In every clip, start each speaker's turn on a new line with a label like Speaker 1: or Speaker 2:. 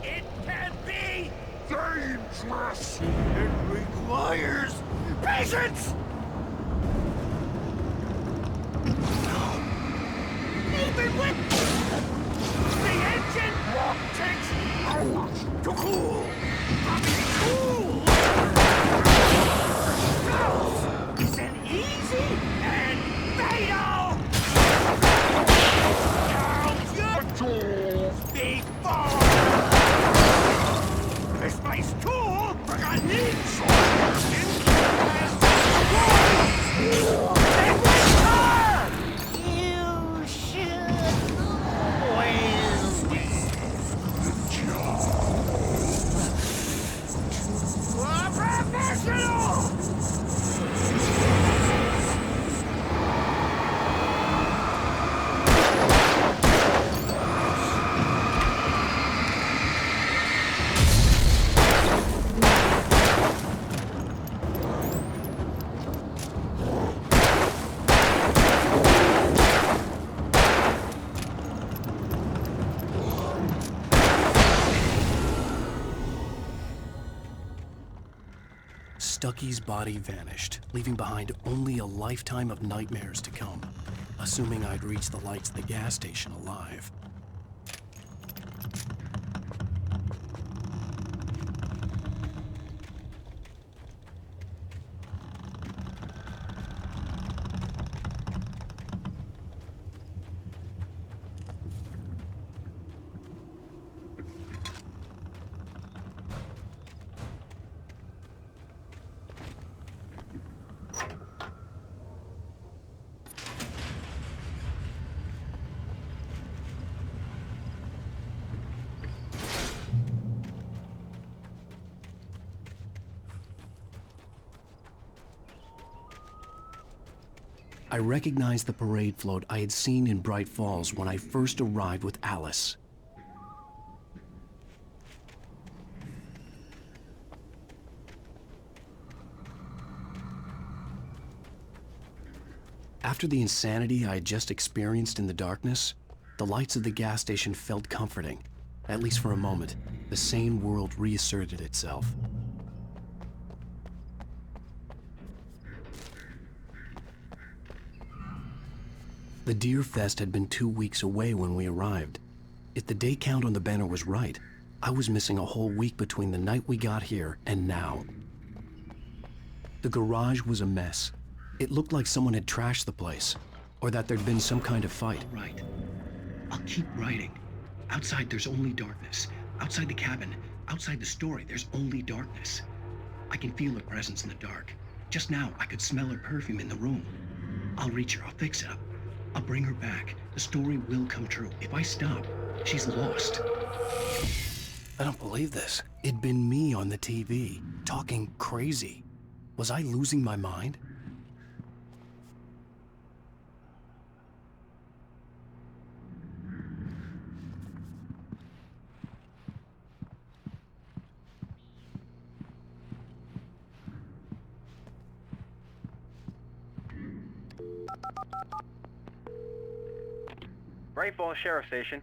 Speaker 1: It can be dangerous. It requires patience. Even with the engine block takes hours to cool. Cool is an easy and fatal. Count your tools before. This nice tool forgot needs.
Speaker 2: Stucky's body vanished, leaving behind only a lifetime of nightmares to come, assuming I'd reached the lights of the gas station alive. I recognized the parade float I had seen in Bright Falls when I first arrived with Alice. After the insanity I had just experienced in the darkness, the lights of the gas station felt comforting. At least for a moment, the sane world reasserted itself. The Deer Fest had been 2 weeks away when we arrived. If the day count on the banner was right, I was missing a whole week between the night we got here and now. The garage was a mess. It looked like someone had trashed the place, or that there'd been some kind of fight.
Speaker 3: All right. I'll keep writing. Outside, there's only darkness. Outside the cabin, outside the story, there's only darkness. I can feel her presence in the dark. Just now, I could smell her perfume in the room. I'll reach her. I'll fix it up. I'll bring her back. The story will come true. If I stop, she's lost.
Speaker 2: I don't believe this. It'd been me on the TV, talking crazy. Was I losing my mind?
Speaker 4: Bright Falls Sheriff Station.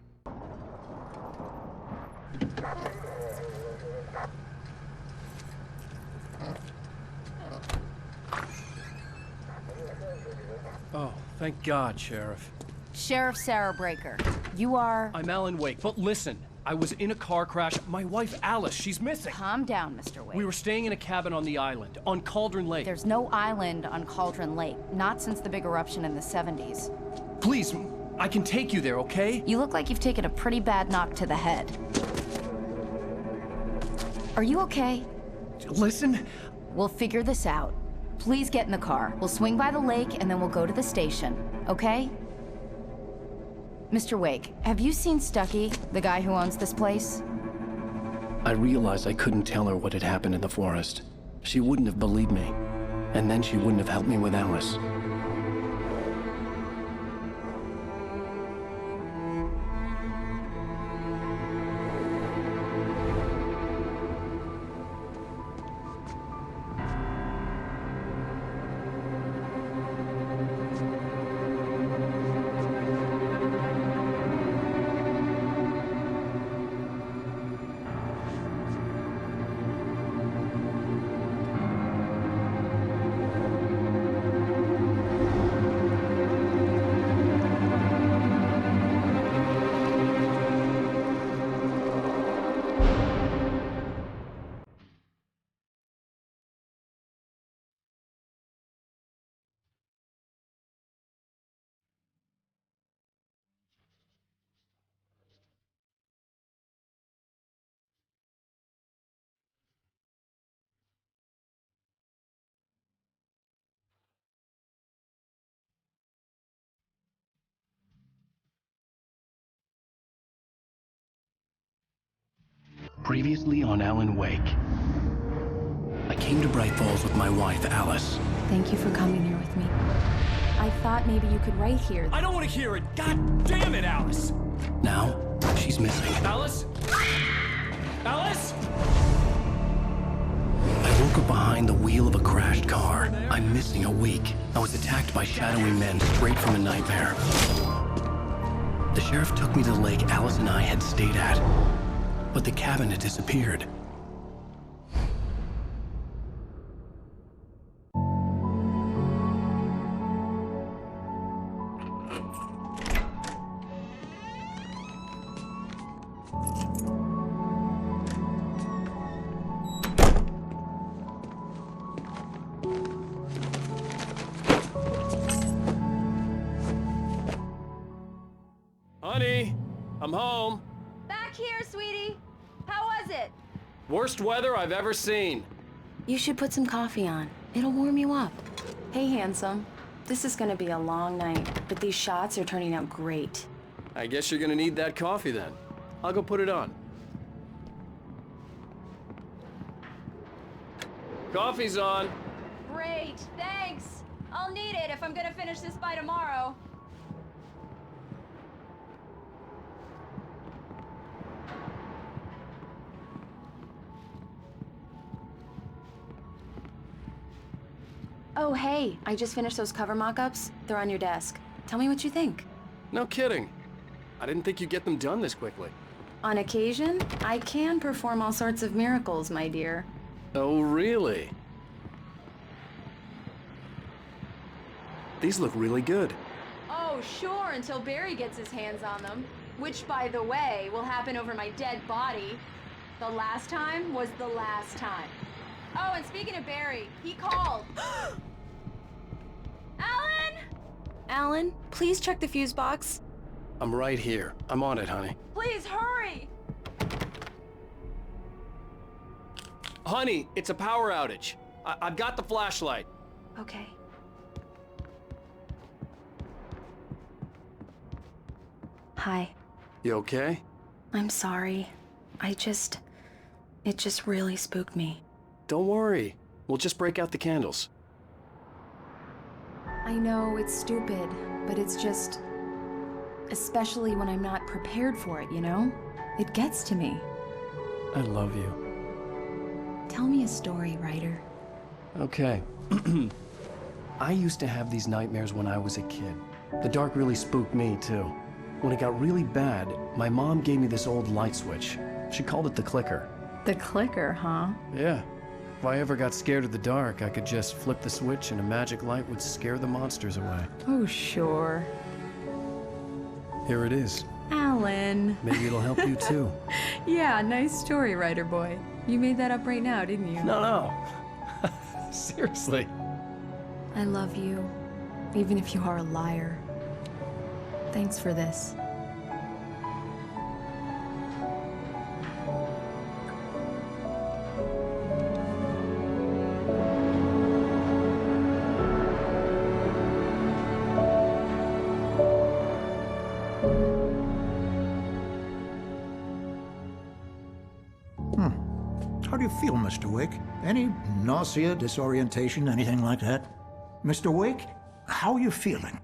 Speaker 5: Oh, thank God, Sheriff.
Speaker 6: Sheriff Sarah Breaker. You are...
Speaker 5: I'm Alan Wake, but listen. I was in a car crash. My wife, Alice, she's missing.
Speaker 6: Calm down, Mr. Wake.
Speaker 5: We were staying in a cabin on the island, on Cauldron Lake.
Speaker 6: There's no island on Cauldron Lake. Not since the big eruption in the 70s.
Speaker 5: Please, I can take you there, okay?
Speaker 6: You look like you've taken a pretty bad knock to the head. Are you okay?
Speaker 5: Listen.
Speaker 6: We'll figure this out. Please get in the car. We'll swing by the lake and then we'll go to the station, okay? Mr. Wake, have you seen Stucky, the guy who owns this place?
Speaker 2: I realized I couldn't tell her what had happened in the forest. She wouldn't have believed me, and then she wouldn't have helped me with Alice. Previously on Alan Wake. I came to Bright Falls with my wife, Alice.
Speaker 6: Thank you for coming here with me. I thought maybe you could write here.
Speaker 5: I don't want to hear it! God damn it, Alice!
Speaker 2: Now, she's missing.
Speaker 5: Alice? Alice?
Speaker 2: I woke up behind the wheel of a crashed car. I'm missing a week. I was attacked by shadowy men straight from a nightmare. The sheriff took me to the lake Alice and I had stayed at, but the cabin had disappeared.
Speaker 5: Honey, I'm home.
Speaker 4: Back here, sweetie. How was it?
Speaker 5: Worst weather I've ever seen.
Speaker 6: You should put some coffee on. It'll warm you up. Hey, handsome. This is gonna be a long night, but these shots are turning out great.
Speaker 5: I guess you're gonna need that coffee then. I'll go put it on. Coffee's on.
Speaker 4: Great, thanks. I'll need it if I'm gonna finish this by tomorrow. Oh, hey, I just finished those cover mock-ups. They're on your desk. Tell me what you think.
Speaker 5: No kidding. I didn't think you'd get them done this quickly.
Speaker 6: On occasion, I can perform all sorts of miracles, my dear.
Speaker 5: Oh, really? These look really good.
Speaker 4: Oh, sure, until Barry gets his hands on them. Which, by the way, will happen over my dead body. The last time was the last time. Oh, and speaking of Barry, he called. Alan?
Speaker 6: Alan, please check the fuse box.
Speaker 2: I'm right here. I'm on it, honey.
Speaker 4: Please hurry!
Speaker 5: Honey, it's a power outage. I've got the flashlight.
Speaker 6: Okay. Hi.
Speaker 5: You okay?
Speaker 6: I'm sorry. It just really spooked me.
Speaker 5: Don't worry. We'll just break out the candles.
Speaker 6: I know it's stupid, but it's just... especially when I'm not prepared for it, you know? It gets to me.
Speaker 2: I love you.
Speaker 6: Tell me a story, writer.
Speaker 2: Okay. I used to have these nightmares when I was a kid. The dark really spooked me, too. When it got really bad, my mom gave me this old light switch. She called it the clicker.
Speaker 6: The clicker, huh?
Speaker 2: Yeah. If I ever got scared of the dark, I could just flip the switch and a magic light would scare the monsters away.
Speaker 6: Oh, sure.
Speaker 2: Here it is.
Speaker 6: Alan.
Speaker 2: Maybe it'll help you, too.
Speaker 6: Yeah, nice story, writer boy. You made that up right now, didn't you?
Speaker 2: No. Seriously.
Speaker 6: I love you, even if you are a liar. Thanks for this.
Speaker 7: How do you feel, Mr. Wake? Any nausea, disorientation, anything like that? Mr. Wake, how are you feeling?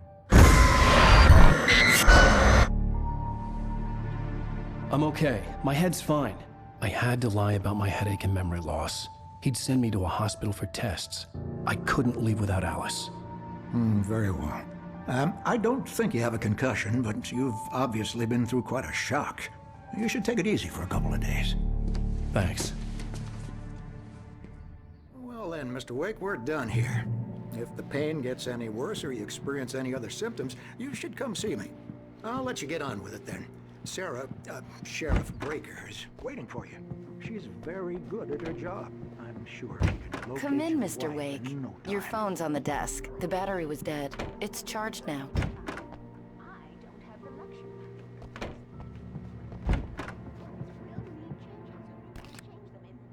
Speaker 2: I'm okay. My head's fine. I had to lie about my headache and memory loss. He'd send me to a hospital for tests. I couldn't leave without Alice.
Speaker 7: Very well. I don't think you have a concussion, but you've obviously been through quite a shock. You should take it easy for a couple of days.
Speaker 2: Thanks.
Speaker 7: Well then, Mr. Wake, we're done here. If the pain gets any worse or you experience any other symptoms, you should come see me. I'll let you get on with it then. Sarah, Sheriff Breaker, is waiting for you. She's very good at her job. I'm sure she can locate
Speaker 8: Come in,
Speaker 7: your
Speaker 8: Mr.
Speaker 7: wife
Speaker 8: Wake.
Speaker 7: in no
Speaker 8: Your
Speaker 7: time.
Speaker 8: phone's on the desk. The battery was dead. It's charged now.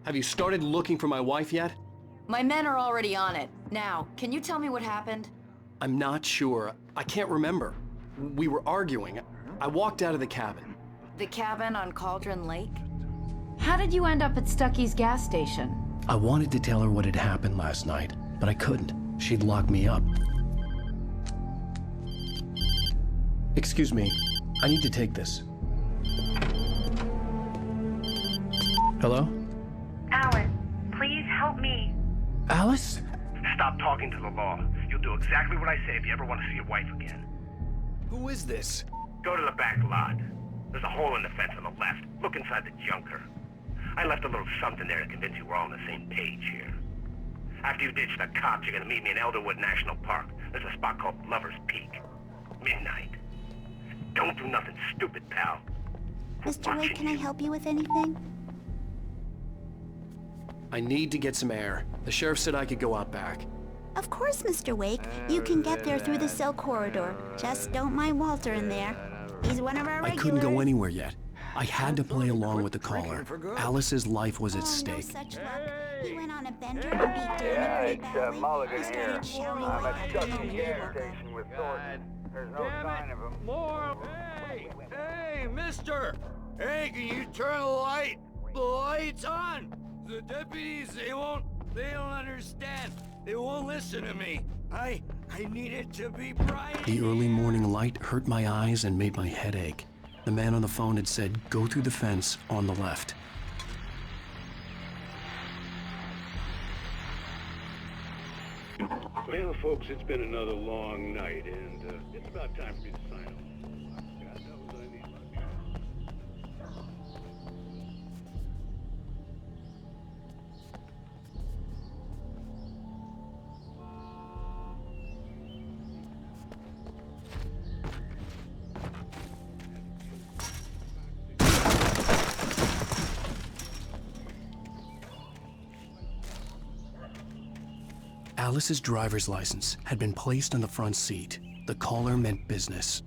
Speaker 5: Have you started looking for my wife yet?
Speaker 8: My men are already on it. Now, can you tell me what happened?
Speaker 5: I'm not sure. I can't remember. We were arguing. I walked out of the cabin.
Speaker 8: The cabin on Cauldron Lake? How did you end up at Stucky's gas station?
Speaker 2: I wanted to tell her what had happened last night, but I couldn't. She'd lock me up. Excuse me, I need to take this. Hello?
Speaker 9: Alan, please help me.
Speaker 2: Alice?
Speaker 10: Stop talking to the law. You'll do exactly what I say if you ever want to see your wife again.
Speaker 2: Who is this?
Speaker 10: Go to the back lot. There's a hole in the fence on the left. Look inside the junker. I left a little something there to convince you we're all on the same page here. After you ditch the cops, you're gonna meet me in Elderwood National Park. There's a spot called Lover's Peak. Midnight. Don't do nothing stupid, pal.
Speaker 11: Mr. Wake, can I help you with anything?
Speaker 2: I need to get some air. The sheriff said I could go out back.
Speaker 11: Of course, Mr. Wake. You can get there through the cell corridor. Just don't mind Walter in there. He's one of our regulars.
Speaker 2: I couldn't go anywhere yet. I had to play along with the caller. Alice's life was at stake.
Speaker 11: No such luck. He went on a bender and beat Danny pretty badly.
Speaker 12: Mulligan
Speaker 11: He started
Speaker 12: here.
Speaker 11: shouting
Speaker 12: I'm
Speaker 11: like
Speaker 12: at
Speaker 11: a
Speaker 12: Chucky's
Speaker 11: damn
Speaker 12: gas
Speaker 11: worker.
Speaker 12: station with Thornton. There's no sign of him.
Speaker 1: More! Hey, mister! Hey, can you turn the light? The light's on! The deputies, they don't understand. They won't listen to me. I need it to be bright.
Speaker 2: The early morning light hurt my eyes and made my head ache. The man on the phone had said, go through the fence on the left.
Speaker 13: Well, folks, it's been another long night, and it's about time for me to sign off. God knows I need my beer.
Speaker 2: Alice's driver's license had been placed on the front seat. The caller meant business.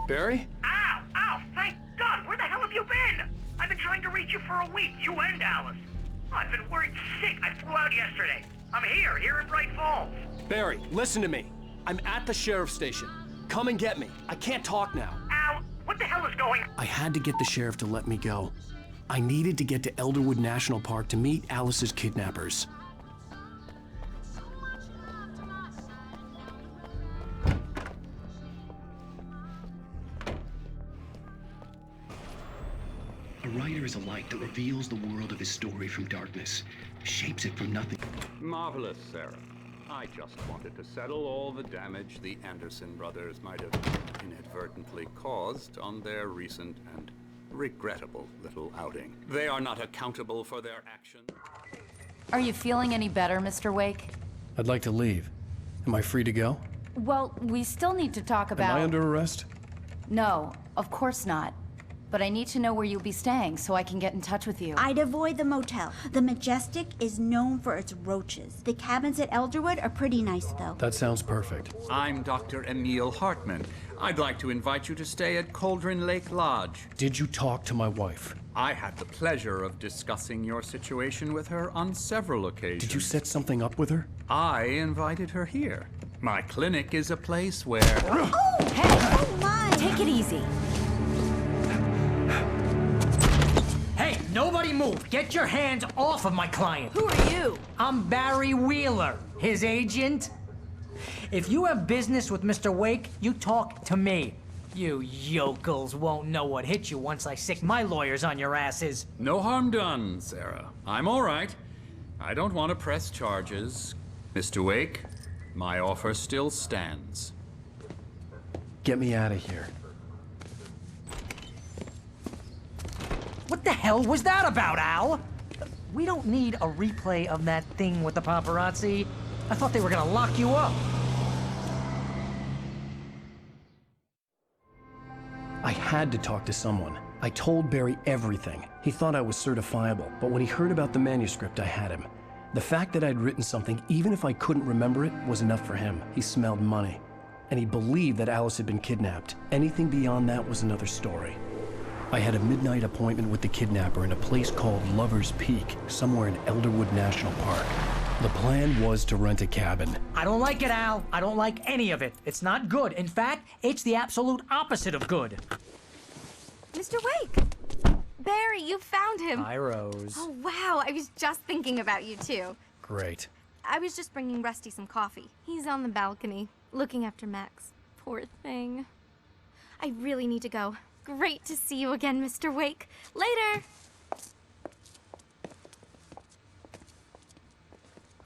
Speaker 2: Barry?
Speaker 10: Ow! Ow! Thank God! Where the hell have you been? I've been trying to reach you for a week, you and Alice. I've been worried sick. I flew out yesterday. I'm here in Bright Falls.
Speaker 5: Barry, listen to me. I'm at the sheriff's station. Come and get me. I can't talk now.
Speaker 10: Al, what the hell is going on?
Speaker 2: I had to get the sheriff to let me go. I needed to get to Elderwood National Park to meet Alice's kidnappers.
Speaker 3: A writer is a light that reveals the world of his story from darkness, shapes it from nothing.
Speaker 13: Marvelous, Sarah. I just wanted to settle all the damage the Anderson brothers might have inadvertently caused on their recent and regrettable little outing. They are not accountable for their actions.
Speaker 8: Are you feeling any better, Mr. Wake?
Speaker 2: I'd like to leave. Am I free to go?
Speaker 8: Well, we still need to talk about...
Speaker 2: Am I under arrest?
Speaker 8: No, of course not. But I need to know where you'll be staying so I can get in touch with you.
Speaker 11: I'd avoid the motel. The Majestic is known for its roaches. The cabins at Elderwood are pretty nice, though.
Speaker 2: That sounds perfect.
Speaker 14: I'm Dr. Emil Hartman. I'd like to invite you to stay at Cauldron Lake Lodge.
Speaker 2: Did you talk to my wife?
Speaker 14: I had the pleasure of discussing your situation with her on several occasions.
Speaker 2: Did you set something up with her?
Speaker 14: I invited her here. My clinic is a place where...
Speaker 11: Oh! Hey! Oh, my!
Speaker 8: Take it easy.
Speaker 15: Hey, nobody move! Get your hands off of my client!
Speaker 8: Who are you?
Speaker 15: I'm Barry Wheeler, his agent. If you have business with Mr. Wake, you talk to me. You yokels won't know what hit you once I sick my lawyers on your asses.
Speaker 14: No harm done, Sarah. I'm all right. I don't want to press charges. Mr. Wake, my offer still stands.
Speaker 2: Get me out of here.
Speaker 15: What the hell was that about, Al? We don't need a replay of that thing with the paparazzi. I thought they were gonna lock you up.
Speaker 2: I had to talk to someone. I told Barry everything. He thought I was certifiable, but when he heard about the manuscript, I had him. The fact that I'd written something, even if I couldn't remember it, was enough for him. He smelled money. And he believed that Alice had been kidnapped. Anything beyond that was another story. I had a midnight appointment with the kidnapper in a place called Lover's Peak, somewhere in Elderwood National Park. The plan was to rent a cabin.
Speaker 15: I don't like it, Al. I don't like any of it. It's not good. In fact, it's the absolute opposite of good.
Speaker 16: Mr. Wake! Barry, you found him.
Speaker 15: Hi, Rose.
Speaker 16: Oh, wow. I was just thinking about you, too.
Speaker 2: Great.
Speaker 16: I was just bringing Rusty some coffee. He's on the balcony, looking after Max. Poor thing. I really need to go. Great to see you again, Mr. Wake. Later!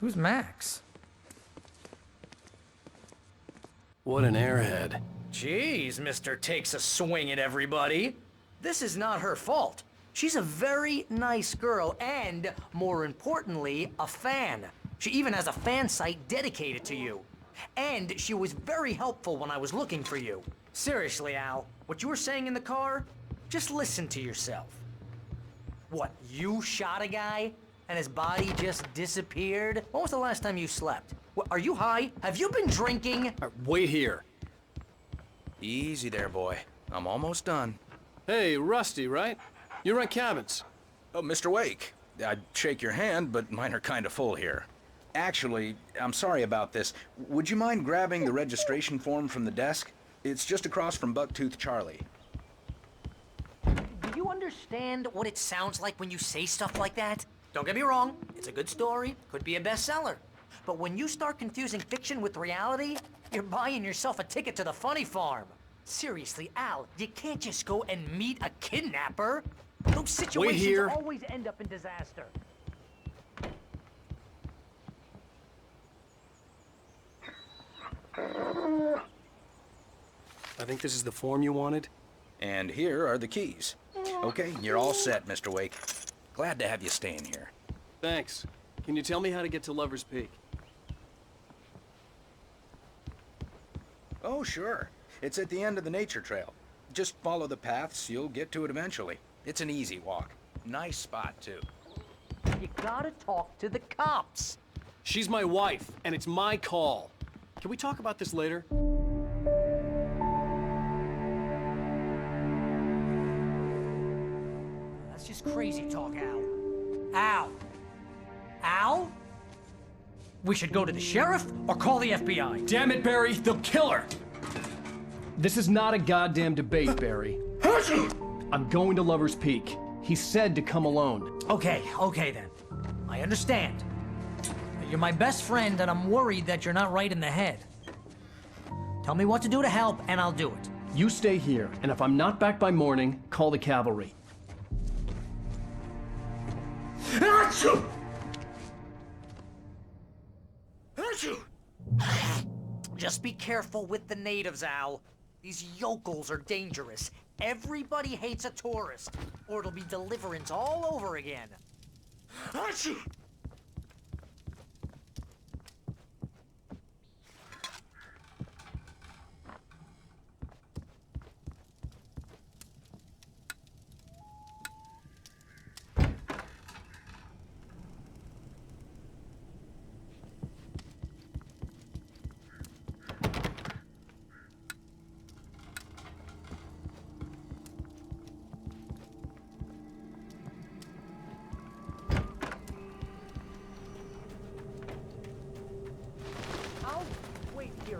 Speaker 15: Who's Max?
Speaker 2: What an airhead.
Speaker 15: Jeez, Mr. Takes a swing at everybody. This is not her fault. She's a very nice girl and, more importantly, a fan. She even has a fan site dedicated to you. And she was very helpful when I was looking for you. Seriously, Al, what you were saying in the car, just listen to yourself. What, you shot a guy and his body just disappeared? When was the last time you slept? What, are you high? Have you been drinking?
Speaker 5: Wait here.
Speaker 17: Easy there, boy. I'm almost done.
Speaker 5: Hey, Rusty, right? You rent cabins.
Speaker 17: Oh, Mr. Wake. I'd shake your hand, but mine are kind of full here. Actually, I'm sorry about this. Would you mind grabbing the registration form from the desk? It's just across from Bucktooth Charlie.
Speaker 15: Do you understand what it sounds like when you say stuff like that? Don't get me wrong, it's a good story, could be a bestseller. But when you start confusing fiction with reality, you're buying yourself a ticket to the funny farm. Seriously, Al, you can't just go and meet a kidnapper. Those situations always end up in disaster.
Speaker 2: I think this is the form you wanted.
Speaker 17: And here are the keys. Okay, you're all set, Mr. Wake. Glad to have you staying here.
Speaker 5: Thanks. Can you tell me how to get to Lover's Peak?
Speaker 17: Oh, sure. It's at the end of the nature trail. Just follow the paths, you'll get to it eventually. It's an easy walk. Nice spot, too.
Speaker 15: You gotta talk to the cops.
Speaker 5: She's my wife, and it's my call. Can we talk about this later?
Speaker 15: That's just crazy talk, Al. Al? Al? We should go to the sheriff or call the FBI.
Speaker 5: Damn it, Barry, they'll kill her! This is not a goddamn debate, Barry. I'm going to Lover's Peak. He said to come alone.
Speaker 15: Okay then. I understand. You're my best friend, and I'm worried that you're not right in the head. Tell me what to do to help, and I'll do it.
Speaker 5: You stay here, and if I'm not back by morning, call the cavalry.
Speaker 15: Achoo! Just be careful with the natives, Al. These yokels are dangerous. Everybody hates a tourist, or it'll be Deliverance all over again. Achoo!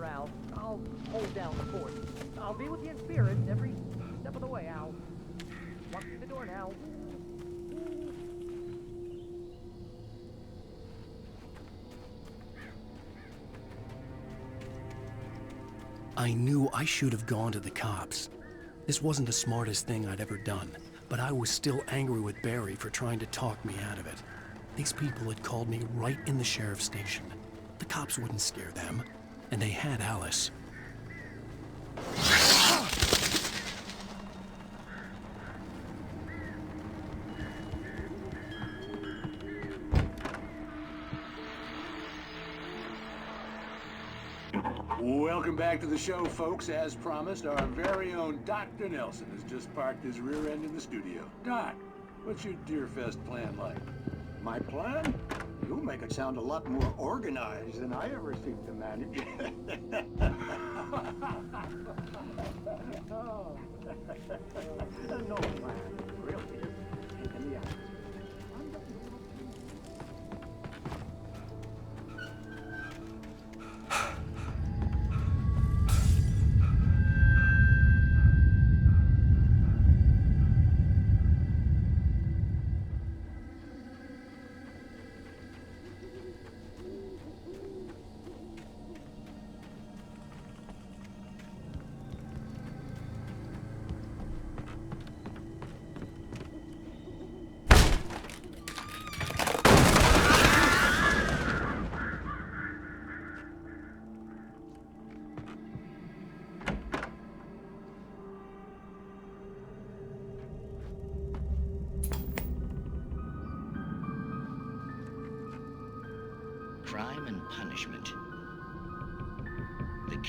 Speaker 15: Al. I'll hold down the fort. I'll be with you in spirit every step of the way, Al. Walk through the door now.
Speaker 2: I knew I should have gone to the cops. This wasn't the smartest thing I'd ever done, but I was still angry with Barry for trying to talk me out of it. These people had called me right in the sheriff's station. The cops wouldn't scare them, and they had Alice.
Speaker 18: Welcome back to the show, folks. As promised, our very own Dr. Nelson has just parked his rear end in the studio. Doc, what's your Deerfest plan like?
Speaker 7: My plan? You make it sound a lot more organized than I ever seem to manage. Oh. No plan, really. In the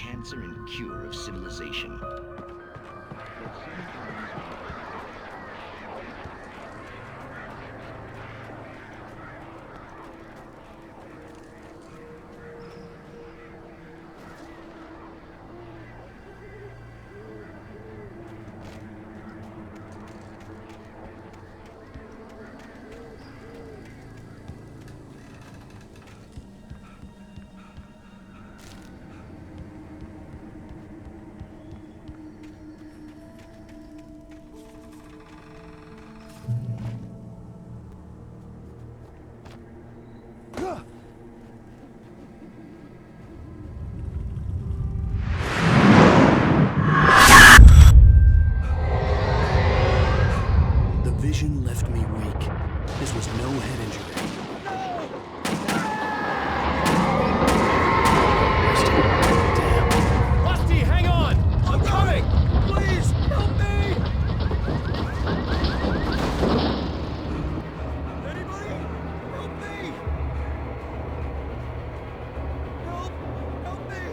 Speaker 19: cancer and cure of civilization.
Speaker 2: The vision left me weak. This was no head injury.
Speaker 5: Rusty, hang on! I'm coming! Please, help me! Anybody? Help me! Help me!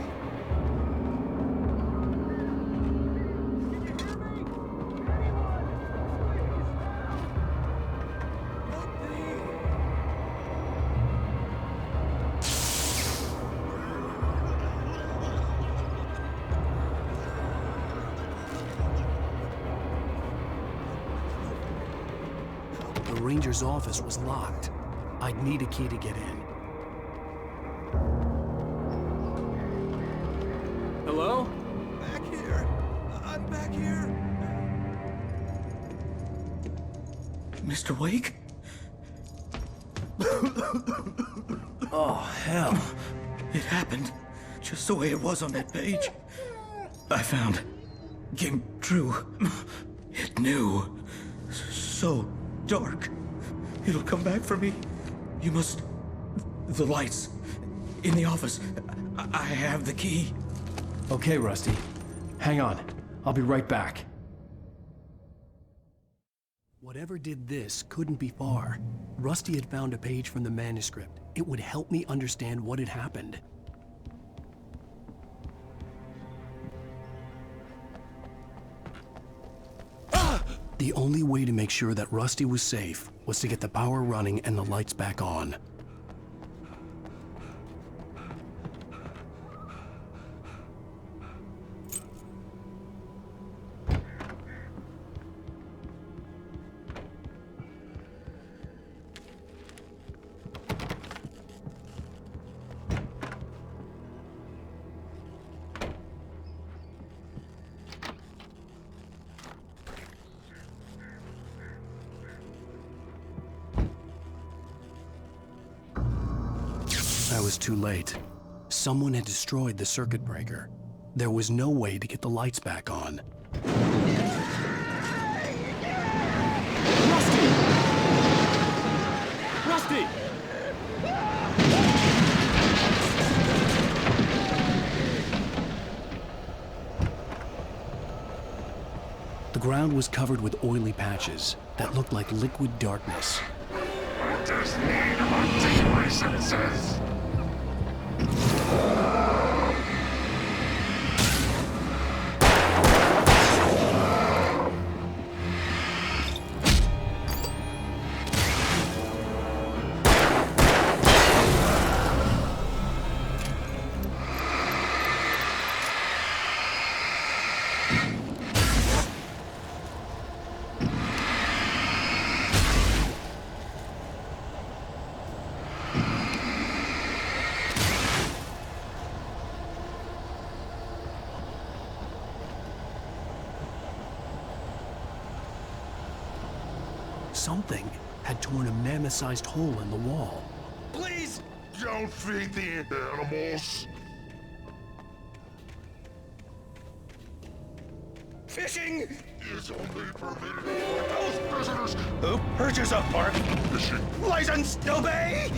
Speaker 2: The ranger's office was locked. I'd need a key to get in.
Speaker 5: Hello?
Speaker 1: Back here. I'm back here.
Speaker 5: Mr. Wake? Oh, hell. It happened just the way it was on that page. I found. Came true. It knew. So dark. It'll come back for me. You must... The lights. In the office. I have the key.
Speaker 2: Okay, Rusty. Hang on. I'll be right back. Whatever did this couldn't be far. Rusty had found a page from the manuscript. It would help me understand what had happened. The only way to make sure that Rusty was safe was to get the power running and the lights back on. I was too late. Someone had destroyed the circuit breaker. There was no way to get the lights back on.
Speaker 5: Rusty!
Speaker 2: The ground was covered with oily patches that looked like liquid darkness.
Speaker 20: There's need among the licenses.
Speaker 2: Something had torn a mammoth-sized hole in the wall.
Speaker 20: Please don't feed the animals.
Speaker 17: Fishing
Speaker 20: is only permitted for those prisoners
Speaker 17: who purchase a park license to obey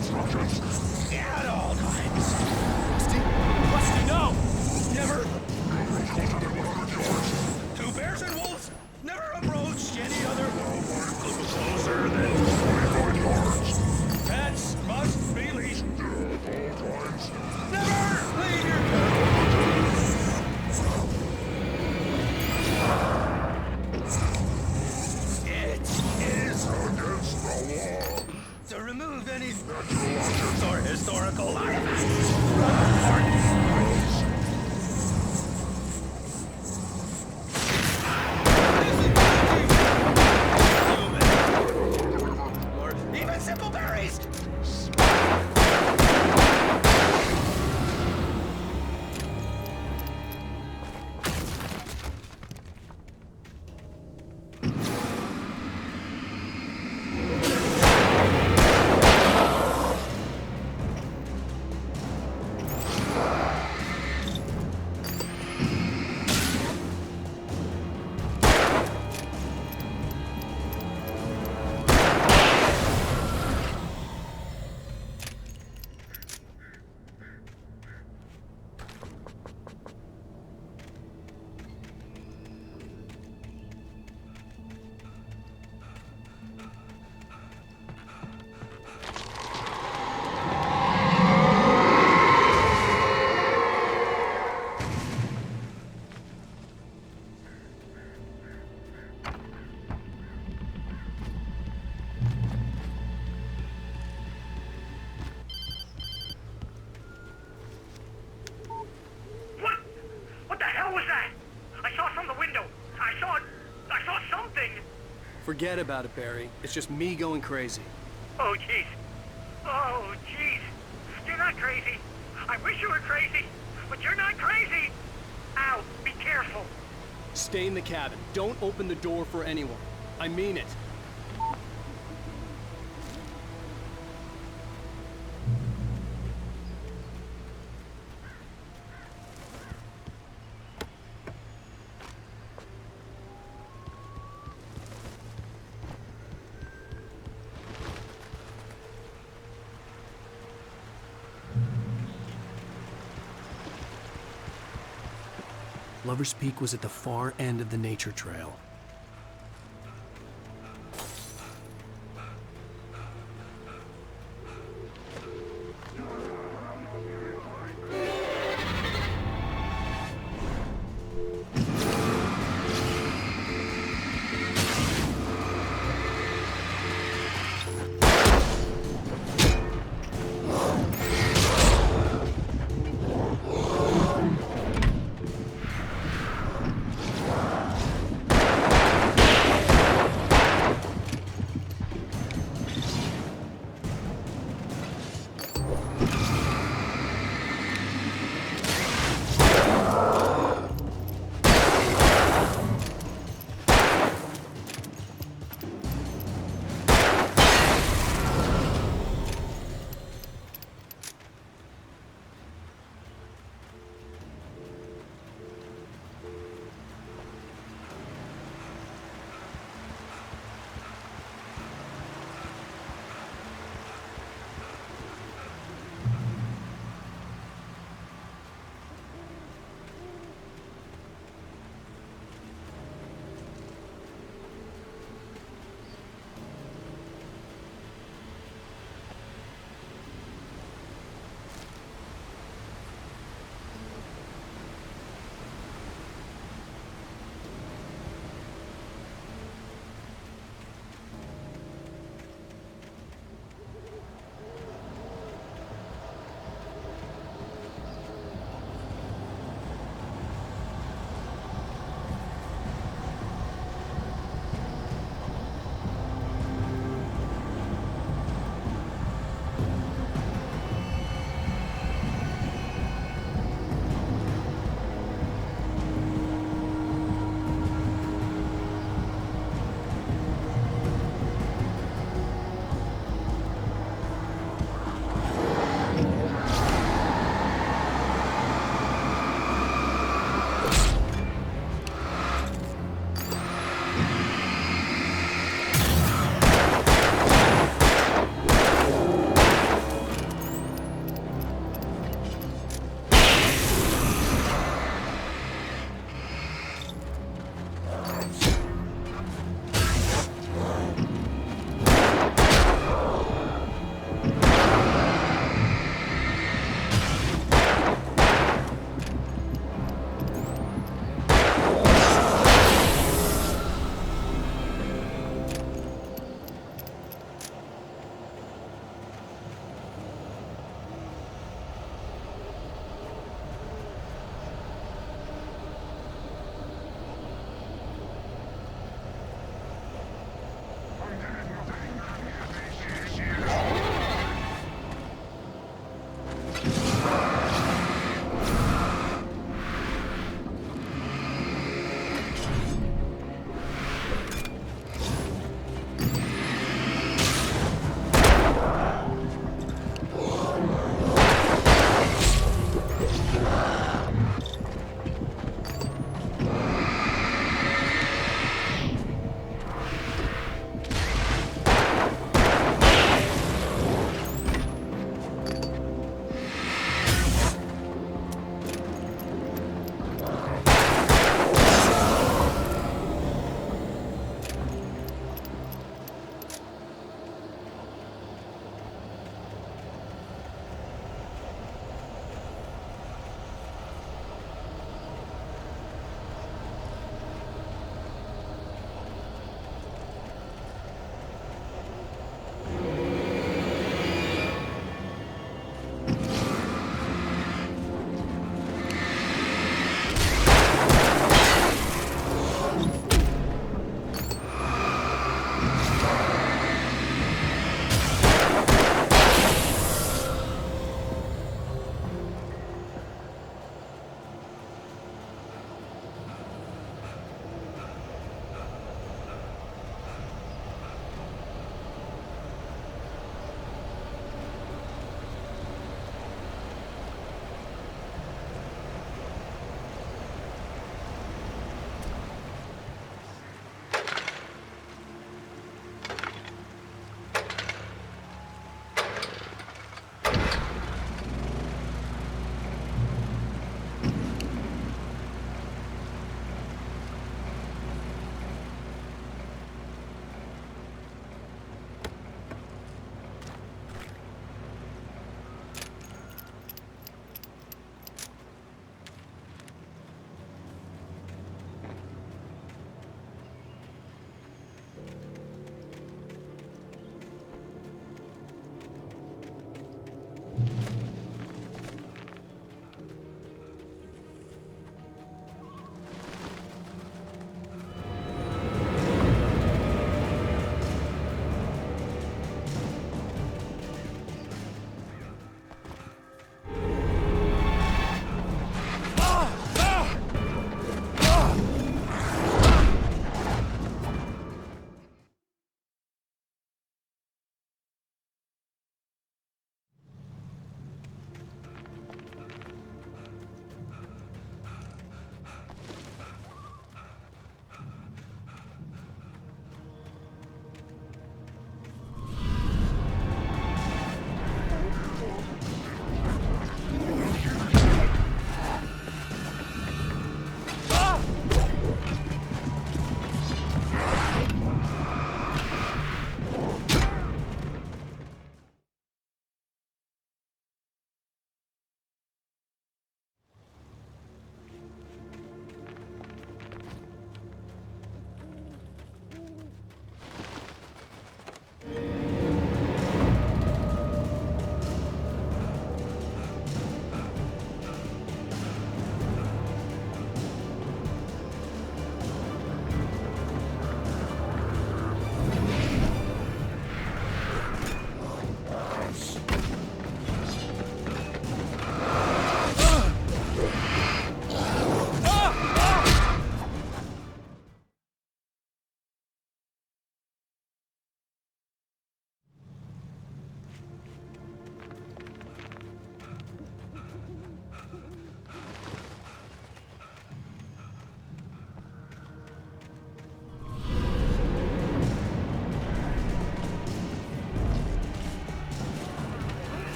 Speaker 20: instructions
Speaker 17: at all times.
Speaker 5: Rusty, no!
Speaker 17: Never. Two bears and wolves never approached any other closer than 25 yards. Pets must be leashed at all times. Never leave your
Speaker 2: Forget about it, Barry. It's just me going crazy.
Speaker 10: Oh, jeez. Oh, jeez. You're not crazy. I wish you were crazy, but you're not crazy. Ow, be careful.
Speaker 2: Stay in the cabin. Don't open the door for anyone. I mean it. Lover's Peak was at the far end of the nature trail.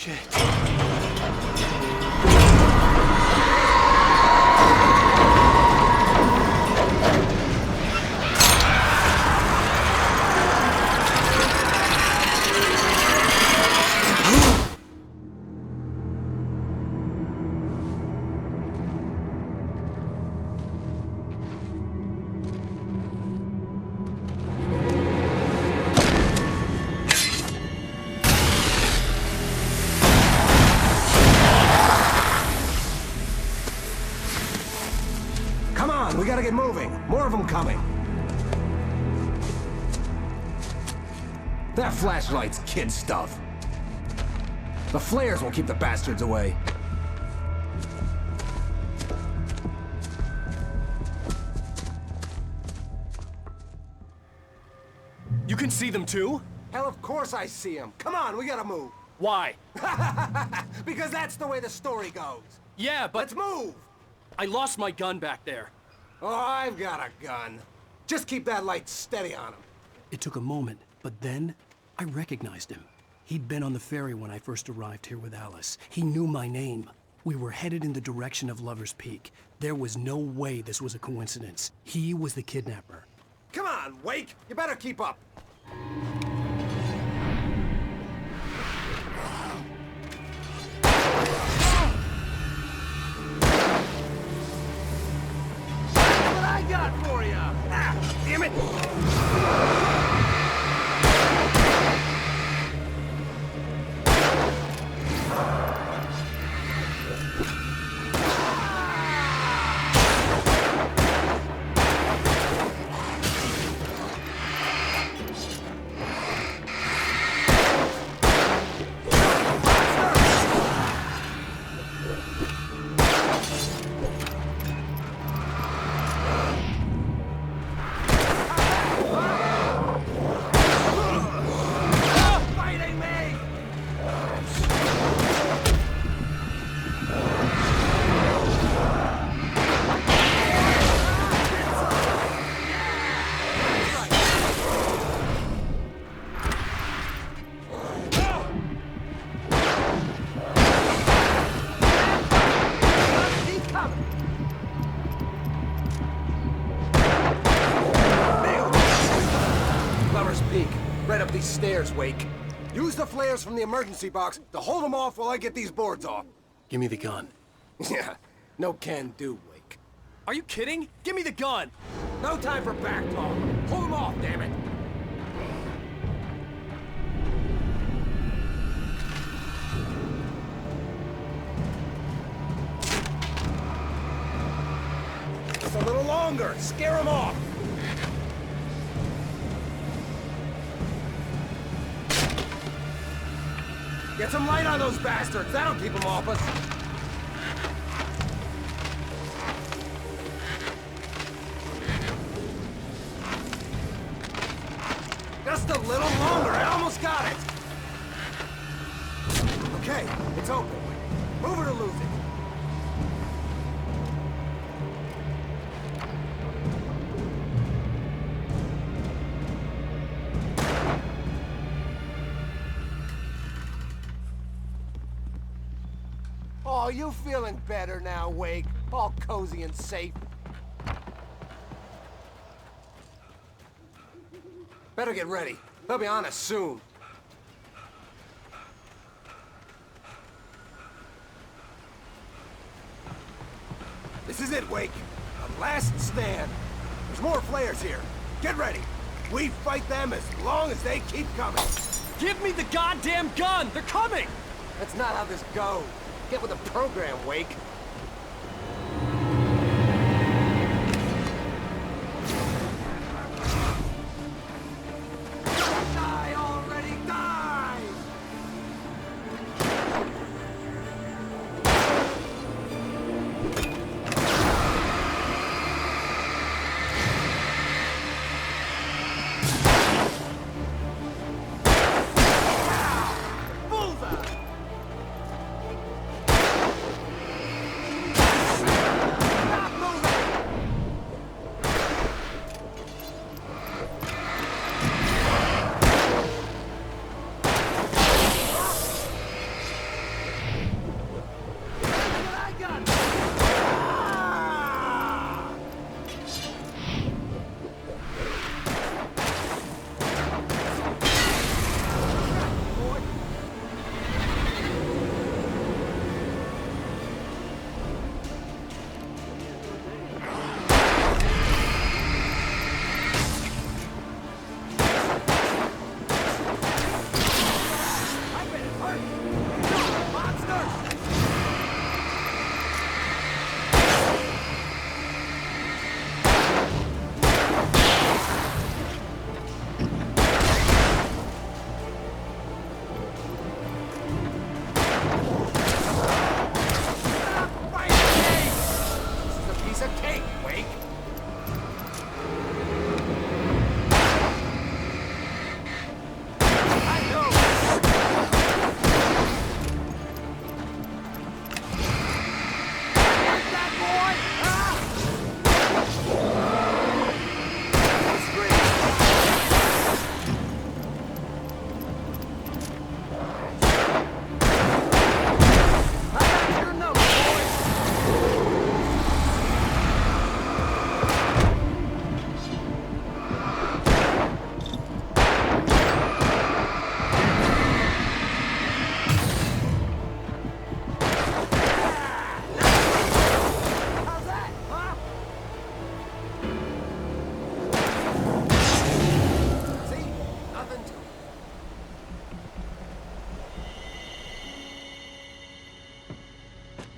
Speaker 5: Shit.
Speaker 21: Come on, we gotta get moving. More of them coming. That flashlight's kid stuff. The flares will keep the bastards away.
Speaker 5: You can see them too?
Speaker 21: Hell, of course I see them. Come on, we gotta move.
Speaker 5: Why?
Speaker 21: Because that's the way the story goes.
Speaker 5: Yeah, but...
Speaker 21: Let's move!
Speaker 5: I lost my gun back there.
Speaker 21: Oh, I've got a gun. Just keep that light steady on him.
Speaker 2: It took a moment, but then I recognized him. He'd been on the ferry when I first arrived here with Alice. He knew my name. We were headed in the direction of Lover's Peak. There was no way this was a coincidence. He was the kidnapper.
Speaker 21: Come on, Wake! You better keep up.
Speaker 5: What I got for you? Ah, damn it!
Speaker 21: Right up these stairs, Wake. Use the flares from the emergency box to hold them off while I get these boards off.
Speaker 2: Give me the gun.
Speaker 21: Yeah, no can do, Wake.
Speaker 5: Are you kidding? Give me the gun!
Speaker 21: No time for back talk. Hold them off, damn it! Just a little longer. Scare them off. Get some light on those bastards. That'll keep them off us. Just a little longer. I almost got it. Okay, it's open. Move it or lose it. Oh, you feeling better now, Wake? All cozy and safe. Better get ready. They'll be on us soon. This is it, Wake. A last stand. There's more flares here. Get ready. We fight them as long as they keep coming.
Speaker 5: Give me the goddamn gun! They're coming!
Speaker 21: That's not how this goes. Get with the program, Wake. Die already, die! Bullseye!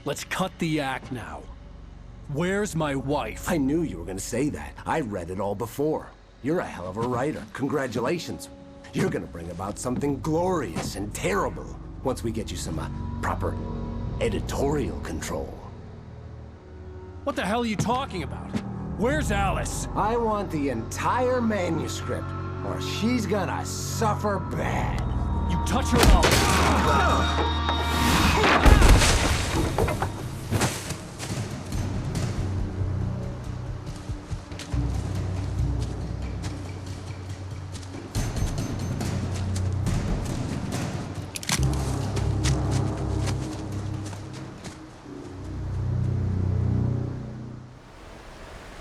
Speaker 2: Let's cut the act now. Where's my wife?
Speaker 4: I knew you were gonna say that. I read it all before. You're a hell of a writer. Congratulations. You're gonna bring about something glorious and terrible once we get you some proper editorial control.
Speaker 2: What the hell are you talking about? Where's Alice?
Speaker 4: I want the entire manuscript, or she's gonna suffer bad.
Speaker 2: You touch her up.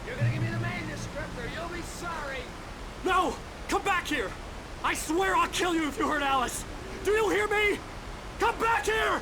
Speaker 1: You're gonna give me the manuscript or you'll be sorry.
Speaker 2: No! Come back here! I swear I'll kill you if you hurt Alice! Do you hear me? Come back here!